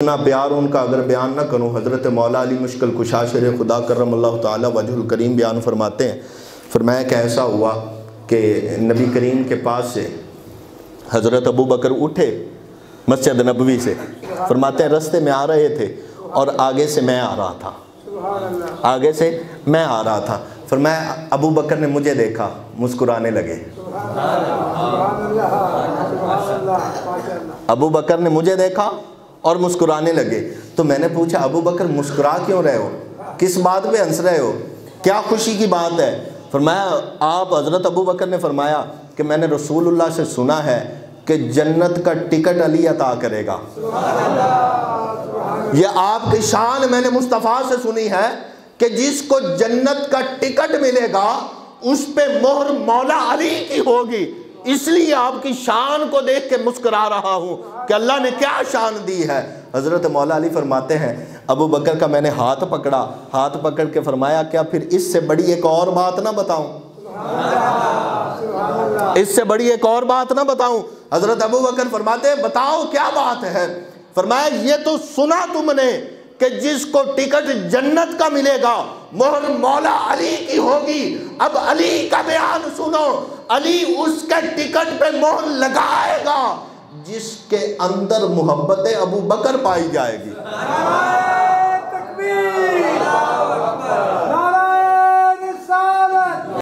ना प्यार उनका अगर बयान ना करूँ। हज़रत मौला अली मुश्किल कुशा शेर खुदा करमल्लाहु ताला वजहुल करीम बयान फरमाते हैं, फरमाया कि ऐसा हुआ कि नबी करीम के पास से हज़रत अबू बकर उठे मस्जिद नबवी से, फरमाते हैं रास्ते में आ रहे थे और आगे से मैं आ रहा था, आगे से मैं आ रहा था। फरमाया अबू बकर ने मुझे देखा, मुस्कुराने लगे। अबू बकर ने मुझे देखा और मुस्कुराने लगे। तो मैंने पूछा अबू बकर मुस्कुरा क्यों रहे हो, किस बात पे हंस रहे हो, क्या खुशी की बात है? फरमाया आप हज़रत अबू बकर ने फरमाया कि मैंने रसूलुल्लाह से सुना है कि जन्नत का टिकट अली अता करेगा। ये आपकी शान मैंने मुस्तफ़ा से सुनी है कि जिसको जन्नत का टिकट मिलेगा उस पे मोहर मौला अली की होगी। इसलिए आपकी शान को देख के मुस्कुरा रहा हूँ कि अल्लाह ने क्या शान दी है। हज़रत मौला अली फरमाते हैं अबू बकर का मैंने हाथ पकड़ा, हाथ पकड़ के फरमाया क्या फिर इससे बड़ी एक और बात ना बताऊं, इससे बड़ी एक और बात ना बताऊं? हज़रत अबू बकर फरमाते हैं बताओ क्या बात है? फरमाया ये तो सुना तुमने कि जिसको टिकट जन्नत का मिलेगा मोहर मौला अली की होगी। अब अली का बयान सुनो, अली उसके टिकट पे मोहर लगाएगा जिसके अंदर मोहब्बत अबू बकर पाई जाएगी।